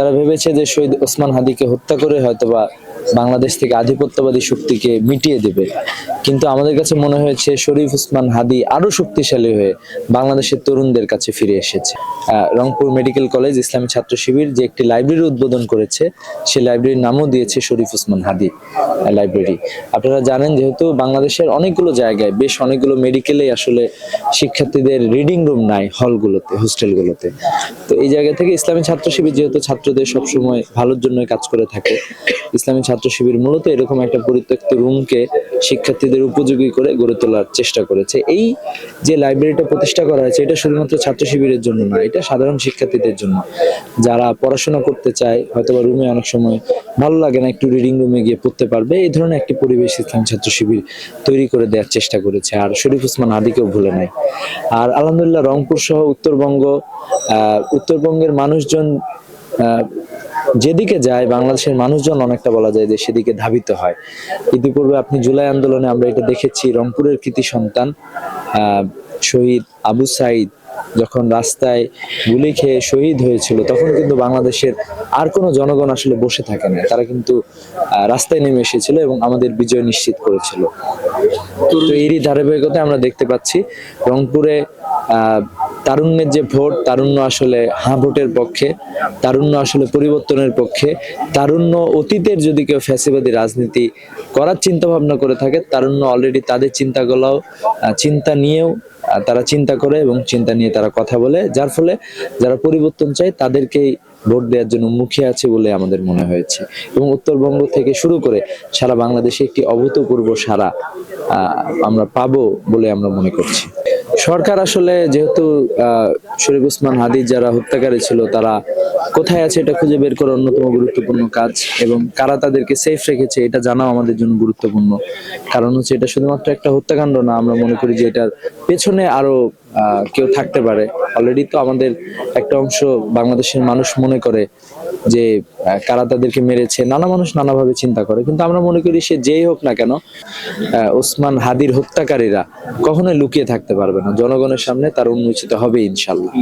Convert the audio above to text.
তারা ভেবেছে যে শহীদ ওসমান হাদিকে হত্যা করে হয়তোবা বাংলাদেশ থেকে আধিপত্যবাদী শক্তিকে মিটিয়ে দেবে, কিন্তু আমাদের কাছে মনে হয়েছে শরীফ ওসমান হাদি আরো শক্তিশালী হয়ে বাংলাদেশের তরুণদের কাছে ফিরে এসেছে। রংপুর মেডিকেল কলেজ ইসলামী ছাত্র শিবির যে একটি লাইব্রেরি উদ্বোধন করেছে, সেই লাইব্রেরির নামও দিয়েছে শরীফ ওসমান হাদি লাইব্রেরি। আপনারা জানেন, যেহেতু বাংলাদেশের অনেকগুলো জায়গায়, বেশ অনেকগুলো মেডিকেলে আসলে শিক্ষার্থীদের রিডিং রুম নাই হলগুলোতে, হোস্টেলগুলোতে। তো এই জায়গা থেকে ইসলামী ছাত্র শিবির যেহেতু ছাত্রদের সবসময় ভালোর জন্য কাজ করে থাকে, ইসলামী ছাত্র শিবির মূলত এরকম একটা পরিত্যক্ত রুমকে শিক্ষার্থীদের উপযোগী করে গড়ে তোলার চেষ্টা করেছে। এই যে লাইব্রেরিটা প্রতিষ্ঠা করা হয়েছে, এটা শুধুমাত্র ছাত্র শিবিরের জন্য না, এটা সাধারণ শিক্ষার্থীদের জন্য যারা পড়াশোনা করতে চায়, হয়তোবা রুমে অনেক সময় ভালো লাগে না, একটু রিডিং রুমে গিয়ে পড়তে পারবে, এই ধরনের একটি পরিবেশ ইসলামী ছাত্র শিবির তৈরি করে দেওয়ার চেষ্টা করেছে। আর শরীফ ওসমান হাদিকেও ভুলে নাই। আর আলহামদুলিল্লাহ রংপুর সহ উত্তরবঙ্গের মানুষজন যেদিকে যায়, বাংলাদেশের মানুষজন অনেকটা বলা যায় যে সেদিকে ধাবিত হয়। ইতিপূর্বে আপনি জুলাই আন্দোলনে আমরা এটা দেখেছি, রংপুরের কৃতি সন্তান শহীদ আবু সাইদ যখন রাস্তায় গুলি খেয়ে শহীদ হয়েছিল, তখন কিন্তু বাংলাদেশের আর কোনো জনগণ আসলে বসে থাকে না, তারা কিন্তু রাস্তায় নেমে এসেছিল এবং আমাদের বিজয় নিশ্চিত করেছিল। তো এরই ধারাবাহিকতায় আমরা দেখতে পাচ্ছি রংপুরে তারুণ্যের যে ভোট, তারুণ্য আসলে হ্যাঁ ভোটের পক্ষে, তারুণ্য আসলে পরিবর্তনের পক্ষে, তারুণ্য অতীতের যদি কেউ ফ্যাসিবাদী রাজনীতি করার চিন্তা ভাবনা করে থাকে, তারুণ্য অলরেডি তাদের চিন্তা নিয়েও তারা চিন্তা করে এবং চিন্তা নিয়ে তারা কথা বলে, যার ফলে যারা পরিবর্তন চায় তাদেরকেই ভোট দেওয়ার জন্য মুখিয়ে আছে বলে আমাদের মনে হয়েছে। এবং উত্তরবঙ্গ থেকে শুরু করে সারা বাংলাদেশে একটি অভূতপূর্ব সাড়া আমরা পাবো বলে আমরা মনে করছি। সরকার আসলে যেহেতু শরীফ ওসমান হাদি যারা হত্যাকারী ছিল তারা কোথায় আছে এটা খুঁজে বের করা অন্যতম গুরুত্বপূর্ণ কাজ, এবং কারা তাদেরকে সেফ রেখেছে এটা জানাও আমাদের জন্য গুরুত্বপূর্ণ। কারণ হচ্ছে এটা শুধুমাত্র একটা হত্যাকাণ্ড না, আমরা মনে করি যে এটার পেছনে আরো কেউ থাকতে পারে। অলরেডি তো আমাদের একটা অংশ বাংলাদেশের মানুষ মনে করে যে কারা তাদেরকে মেরেছে, নানা মানুষ নানাভাবে চিন্তা করে, কিন্তু আমরা মনে করি সে যেই হোক না কেন, ওসমান হাদির হত্যাকারীরা কখনোই লুকিয়ে থাকতে পারবে না, জনগণের সামনে তার উন্মোচিত হবে ইনশাল্লাহ।